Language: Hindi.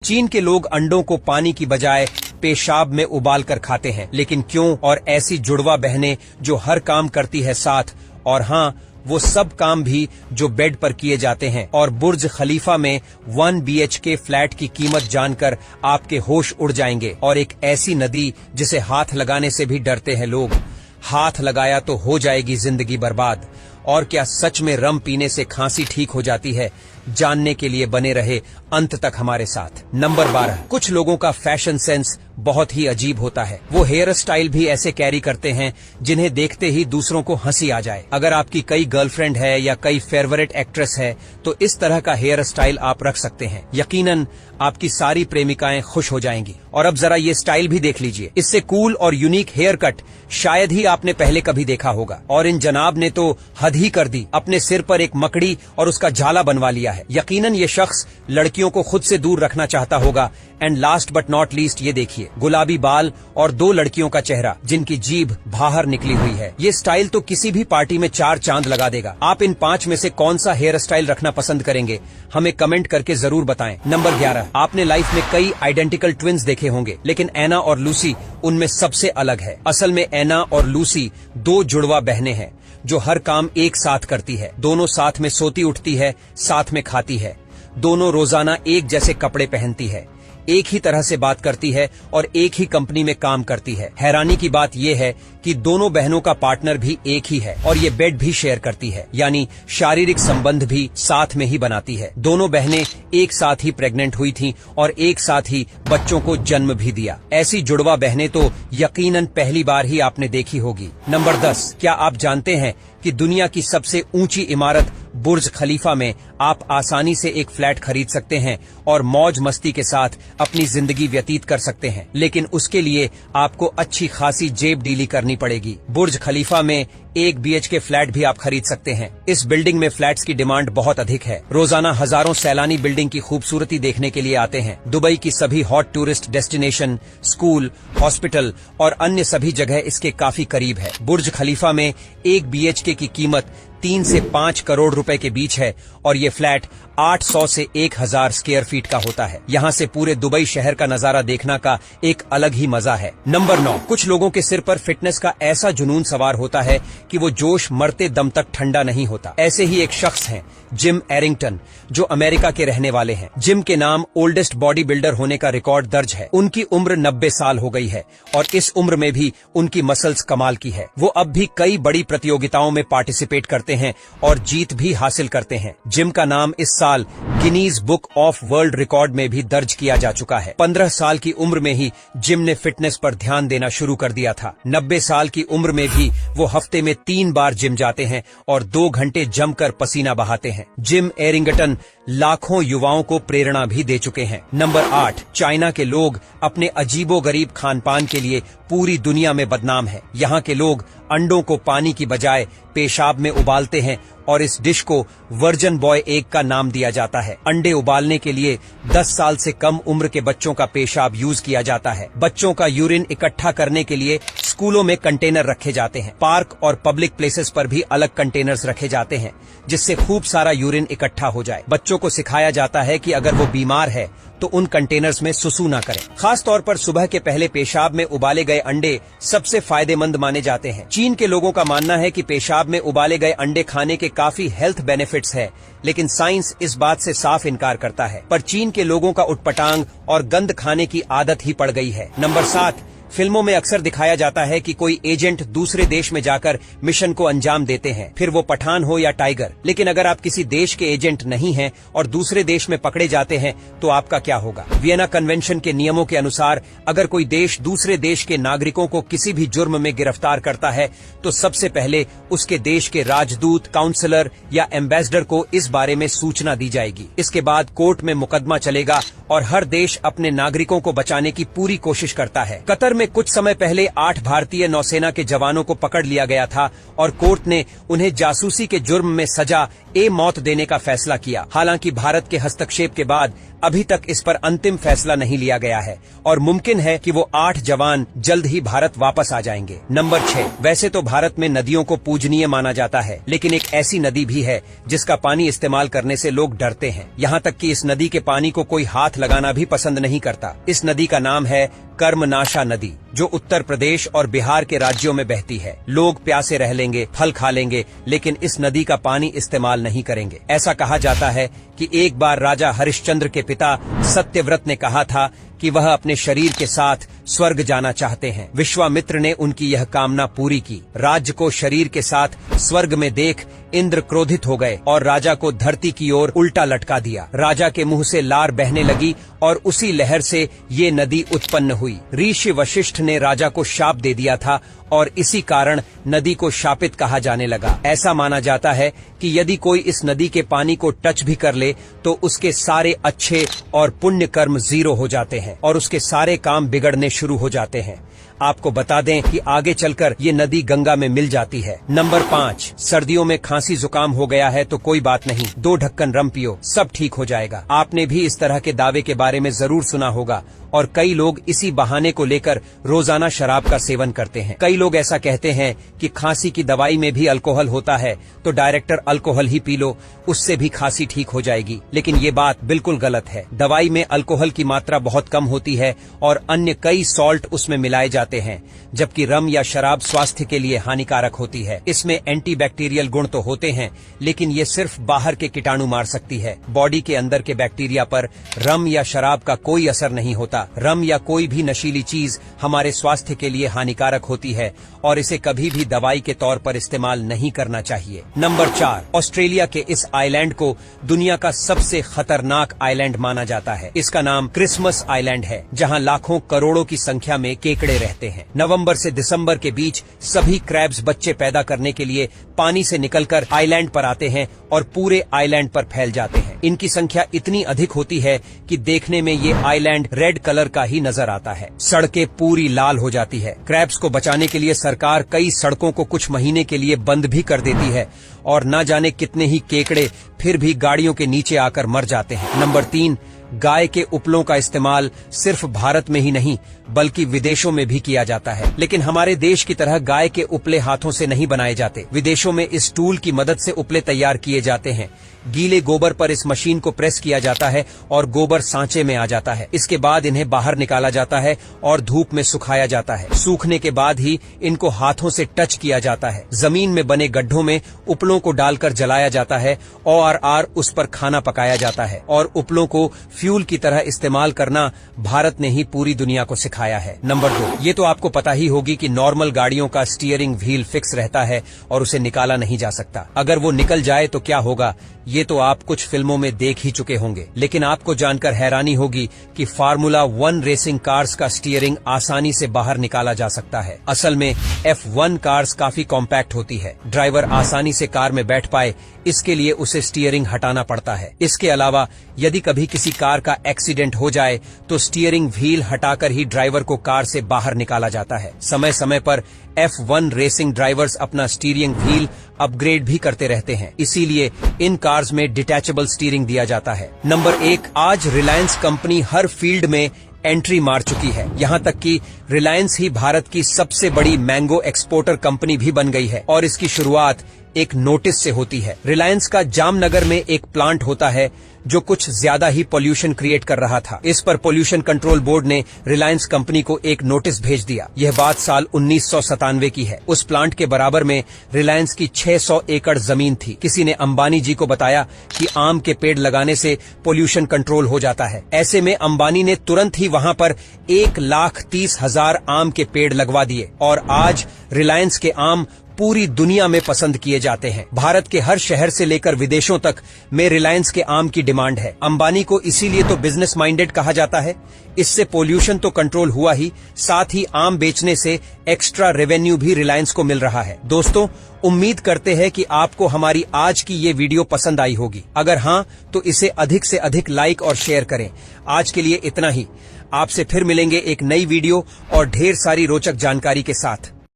चीन के लोग अंडों को पानी की बजाय पेशाब में उबाल कर खाते हैं, लेकिन क्यों? और ऐसी जुड़वा बहनें जो हर काम करती है साथ, और हाँ, वो सब काम भी जो बेड पर किए जाते हैं। और बुर्ज खलीफा में 1 BHK फ्लैट की कीमत जानकर आपके होश उड़ जाएंगे। और एक ऐसी नदी जिसे हाथ लगाने से भी डरते हैं लोग, हाथ लगाया तो हो जाएगी जिंदगी बर्बाद। और क्या सच में रम पीने से खांसी ठीक हो जाती है? जानने के लिए बने रहे अंत तक हमारे साथ। नंबर 12, कुछ लोगों का फैशन सेंस बहुत ही अजीब होता है। वो हेयर स्टाइल भी ऐसे कैरी करते हैं जिन्हें देखते ही दूसरों को हंसी आ जाए। अगर आपकी कई गर्लफ्रेंड है या कई फेवरेट एक्ट्रेस है तो इस तरह का हेयर स्टाइल आप रख सकते हैं। यकीनन आपकी सारी प्रेमिकाएं खुश हो जाएंगी। और अब जरा ये स्टाइल भी देख लीजिए। इससे कूल और यूनिक हेयर कट शायद ही आपने पहले कभी देखा होगा। और इन जनाब ने तो हद ही कर दी, अपने सिर पर एक मकड़ी और उसका झाला बनवा लिया है। यकीनन ये शख्स लड़कियों को खुद से दूर रखना चाहता होगा। And last but not least, ये देखिए, गुलाबी बाल और 2 लड़कियों का चेहरा जिनकी जीभ बाहर निकली हुई है। ये स्टाइल तो किसी भी पार्टी में 4 चांद लगा देगा। आप इन 5 में से कौन सा हेयर स्टाइल रखना पसंद करेंगे? हमें कमेंट करके जरूर बताएं। नंबर 11, आपने लाइफ में कई आइडेंटिकल ट्विन्स देखे होंगे, लेकिन एना और लूसी उनमें सबसे अलग है। असल में एना और लूसी 2 जुड़वा बहनें हैं जो हर काम एक साथ करती है। दोनों साथ में सोती उठती है, साथ में खाती है। दोनों रोजाना एक जैसे कपड़े पहनती है, एक ही तरह से बात करती है और एक ही कंपनी में काम करती है। हैरानी की बात यह है कि दोनों बहनों का पार्टनर भी एक ही है और ये बेड भी शेयर करती है, यानी शारीरिक संबंध भी साथ में ही बनाती है। दोनों बहनें एक साथ ही प्रेग्नेंट हुई थीं और एक साथ ही बच्चों को जन्म भी दिया। ऐसी जुड़वा बहनें तो यकीनन पहली बार ही आपने देखी होगी। नंबर 10, क्या आप जानते हैं कि दुनिया की सबसे ऊंची इमारत बुर्ज खलीफा में आप आसानी से एक फ्लैट खरीद सकते हैं और मौज मस्ती के साथ अपनी जिंदगी व्यतीत कर सकते हैं, लेकिन उसके लिए आपको अच्छी खासी जेब डीली करनी पड़ेगी। बुर्ज खलीफा में 1 BHK फ्लैट भी आप खरीद सकते हैं। इस बिल्डिंग में फ्लैट्स की डिमांड बहुत अधिक है। रोजाना हजारों सैलानी बिल्डिंग की खूबसूरती देखने के लिए आते हैं। दुबई की सभी hot tourist destination, school, hospital और अन्य सभी जगह इसके काफी करीब है। बुर्ज खलीफा में 1 BHK की कीमत 3 से 5 करोड़ रुपए के बीच है और ये फ्लैट 800 से 1000 स्क्वायर फीट का होता है। यहाँ से पूरे दुबई शहर का नजारा देखना का एक अलग ही मजा है। नंबर 9, कुछ लोगों के सिर पर फिटनेस का ऐसा जुनून सवार होता है कि वो जोश मरते दम तक ठंडा नहीं होता। ऐसे ही एक शख्स हैं जिम एरिंगटन, जो अमेरिका के रहने वाले हैं। जिम के नाम ओल्डेस्ट बॉडी बिल्डर होने का रिकॉर्ड दर्ज है। उनकी उम्र 90 साल हो गई है और इस उम्र में भी उनकी मसल्स कमाल की है। वो अब भी कई बड़ी प्रतियोगिताओं में पार्टिसिपेट करते हैं और जीत भी हासिल करते हैं। जिम का नाम इस साल Guinness book of world record में भी दर्ज किया जा चुका है। 15 साल की उम्र में ही जिम ने फिटनेस पर ध्यान देना शुरू कर दिया था। 90 साल की उम्र में भी वो हफ्ते में 3 बार जिम जाते हैं और 2 घंटे जमकर पसीना बहाते हैं। जिम एरिंगटन लाखों युवाओं को प्रेरणा भी दे चुके हैं। नंबर 8, चाइना के लोग अपने अजीबोगरीब खानपान के लिए पूरी दुनिया में बदनाम है। यहाँ के लोग अंडों को पानी की बजाय पेशाब में उबालते हैं और इस डिश को वर्जन बॉय एग का नाम दिया जाता है। अंडे उबालने के लिए 10 साल से कम उम्र के बच्चों का पेशाब यूज किया जाता है। बच्चों का यूरिन इकट्ठा करने के लिए स्कूलों में कंटेनर रखे जाते हैं। पार्क और पब्लिक प्लेसेस पर भी अलग कंटेनर्स रखे जाते हैं जिससे खूब सारा यूरिन इकट्ठा हो जाए। बच्चों को सिखाया जाता है कि अगर वो बीमार है तो उन कंटेनर्स में सुसु ना करें। खास तौर पर सुबह के पहले पेशाब में उबाले गए अंडे सबसे फायदेमंद माने जाते हैं। चीन के लोगों का मानना है कि पेशाब में उबाले गए अंडे खाने के काफी हेल्थ बेनिफिट्स है, लेकिन साइंस इस बात से साफ इनकार करता है। पर चीन के लोगों का उटपटांग और गंद खाने की आदत ही पड़ गई है। नंबर 7, फिल्मों में अक्सर दिखाया जाता है कि कोई एजेंट दूसरे देश में जाकर मिशन को अंजाम देते हैं, फिर वो पठान हो या टाइगर। लेकिन अगर आप किसी देश के एजेंट नहीं हैं और दूसरे देश में पकड़े जाते हैं तो आपका क्या होगा? वियना कन्वेंशन के नियमों के अनुसार अगर कोई देश दूसरे देश के नागरिकों को किसी भी जुर्म में गिरफ्तार करता है तो सबसे पहले उसके देश के राजदूत, काउंसलर या एम्बेसडर को इस बारे में सूचना दी जाएगी। इसके बाद कोर्ट में मुकदमा चलेगा और हर देश अपने नागरिकों को बचाने की पूरी कोशिश करता है। कतर में कुछ समय पहले 8 भारतीय नौसेना के जवानों को पकड़ लिया गया था और कोर्ट ने उन्हें जासूसी के जुर्म में सजा मौत देने का फैसला किया। हालांकि भारत के हस्तक्षेप के बाद अभी तक इस पर अंतिम फैसला नहीं लिया गया है और मुमकिन है कि वो 8 जवान जल्द ही भारत वापस आ जाएंगे। नंबर 6, वैसे तो भारत में नदियों को पूजनीय माना जाता है, लेकिन एक ऐसी नदी भी है जिसका पानी इस्तेमाल करने से लोग डरते हैं। यहाँ तक कि इस नदी के पानी को कोई हाथ लगाना भी पसंद नहीं करता। इस नदी का नाम है कर्मनाशा नदी, जो उत्तर प्रदेश और बिहार के राज्यों में बहती है। लोग प्यासे रह लेंगे, फल खा लेंगे, लेकिन इस नदी का पानी इस्तेमाल नहीं करेंगे। ऐसा कहा जाता है कि एक बार राजा हरिश्चंद्र के पिता सत्यव्रत ने कहा था कि वह अपने शरीर के साथ स्वर्ग जाना चाहते हैं। विश्वामित्र ने उनकी यह कामना पूरी की। राज्य को शरीर के साथ स्वर्ग में देख इंद्र क्रोधित हो गए और राजा को धरती की ओर उल्टा लटका दिया। राजा के मुंह से लार बहने लगी और उसी लहर से ये नदी उत्पन्न हुई। ऋषि वशिष्ठ ने राजा को शाप दे दिया था और इसी कारण नदी को शापित कहा जाने लगा। ऐसा माना जाता है कि यदि कोई इस नदी के पानी को टच भी कर ले तो उसके सारे अच्छे और पुण्य कर्म 0 हो जाते हैं और उसके सारे काम बिगड़ने शुरू हो जाते हैं। आपको बता दें कि आगे चलकर ये नदी गंगा में मिल जाती है। नंबर 5, सर्दियों में खांसी जुकाम हो गया है तो कोई बात नहीं, 2 ढक्कन रम पियो, सब ठीक हो जाएगा। आपने भी इस तरह के दावे के बारे में जरूर सुना होगा और कई लोग इसी बहाने को लेकर रोजाना शराब का सेवन करते हैं। कई लोग ऐसा कहते हैं कि खांसी की दवाई में भी अल्कोहल होता है तो डायरेक्टर अल्कोहल ही पी लो, उससे भी खांसी ठीक हो जाएगी। लेकिन ये बात बिल्कुल गलत है। दवाई में अल्कोहल की मात्रा बहुत कम होती है और अन्य कई सॉल्ट उसमें मिलाए जाते हैं, जबकि रम या शराब स्वास्थ्य के लिए हानिकारक होती है। इसमें एंटीबैक्टीरियल गुण तो होते हैं, लेकिन ये सिर्फ बाहर के कीटाणु मार सकती है। बॉडी के अंदर के बैक्टीरिया पर रम या शराब का कोई असर नहीं होता। रम या कोई भी नशीली चीज हमारे स्वास्थ्य के लिए हानिकारक होती है और इसे कभी भी दवाई के तौर पर इस्तेमाल नहीं करना चाहिए। नंबर 4, ऑस्ट्रेलिया के इस आइलैंड को दुनिया का सबसे खतरनाक आइलैंड माना जाता है। इसका नाम क्रिसमस आइलैंड है, जहां लाखों करोड़ों की संख्या में केकड़े रहते हैं। नवंबर से दिसंबर के बीच सभी क्रैब्स बच्चे पैदा करने के लिए पानी से निकलकर आइलैंड पर आते हैं और पूरे आइलैंड पर फैल जाते हैं। इनकी संख्या इतनी अधिक होती है कि देखने में ये आइलैंड रेड कलर का ही नजर आता है। सड़कें पूरी लाल हो जाती है। क्रैब्स को बचाने के लिए सरकार कई सड़कों को कुछ महीने के लिए बंद भी कर देती है और न जाने कितने ही केकड़े फिर भी गाड़ियों के नीचे आकर मर जाते हैं। नंबर 3, गाय के उपलों का इस्तेमाल सिर्फ भारत में ही नहीं बल्कि विदेशों में भी किया जाता है। लेकिन हमारे देश की तरह गाय के उपले हाथों से नहीं बनाए जाते। विदेशों में इस टूल की मदद से उपले तैयार किए जाते हैं। गीले गोबर पर इस मशीन को प्रेस किया जाता है और गोबर सांचे में आ जाता है। इसके बाद इन्हें बाहर निकाला जाता है और धूप में सुखाया जाता है। सूखने के बाद ही इनको हाथों से टच किया जाता है। जमीन में बने गड्ढों में उपलों को डालकर जलाया जाता है और उस पर खाना पकाया जाता है और उपलों को फ्यूल की तरह इस्तेमाल करना भारत ने ही पूरी दुनिया को सिखाया है। नंबर 2, ये तो आपको पता ही होगी कि नॉर्मल गाड़ियों का स्टीयरिंग व्हील फिक्स रहता है और उसे निकाला नहीं जा सकता। अगर वो निकल जाए तो क्या होगा, ये तो आप कुछ फिल्मों में देख ही चुके होंगे। लेकिन आपको जानकर हैरानी होगी कि फार्मूला 1 रेसिंग कार्स का स्टीयरिंग आसानी से बाहर निकाला जा सकता है। असल में F1 कार्स काफी कॉम्पैक्ट होती है। ड्राइवर आसानी से कार में बैठ पाए इसके लिए उसे स्टीयरिंग हटाना पड़ता है। इसके अलावा यदि कभी किसी कार का एक्सीडेंट हो जाए तो स्टीयरिंग व्हील हटाकर ही ड्राइवर को कार से बाहर निकाला जाता है। समय समय पर F1 रेसिंग ड्राइवर्स अपना स्टीयरिंग व्हील अपग्रेड भी करते रहते हैं, इसीलिए इन कार्स में डिटैचेबल स्टीयरिंग दिया जाता है। नंबर 1, आज रिलायंस कंपनी हर फील्ड में एंट्री मार चुकी है। यहाँ तक कि रिलायंस ही भारत की सबसे बड़ी मैंगो एक्सपोर्टर कंपनी भी बन गई है और इसकी शुरुआत एक नोटिस से होती है। रिलायंस का जामनगर में एक प्लांट होता है जो कुछ ज्यादा ही पोल्यूशन क्रिएट कर रहा था। इस पर पोल्यूशन कंट्रोल बोर्ड ने रिलायंस कंपनी को एक नोटिस भेज दिया। यह बात साल 1997 की है। उस प्लांट के बराबर में रिलायंस की 600 एकड़ जमीन थी। किसी ने अंबानी जी को बताया कि आम के पेड़ लगाने से पोल्यूशन कंट्रोल हो जाता है। ऐसे में अंबानी ने तुरंत ही वहां पर 1,30,000 आम के पेड़ लगवा दिए और आज रिलायंस के आम पूरी दुनिया में पसंद किए जाते हैं। भारत के हर शहर से लेकर विदेशों तक में रिलायंस के आम की डिमांड है। अंबानी को इसीलिए तो बिजनेस माइंडेड कहा जाता है। इससे पोल्यूशन तो कंट्रोल हुआ ही, साथ ही आम बेचने से एक्स्ट्रा रेवेन्यू भी रिलायंस को मिल रहा है। दोस्तों, उम्मीद करते हैं कि आपको हमारी आज की ये वीडियो पसंद आई होगी। अगर हाँ, तो इसे अधिक से अधिक लाइक और शेयर करें। आज के लिए इतना ही। आपसे फिर मिलेंगे एक नई वीडियो और ढेर सारी रोचक जानकारी के साथ।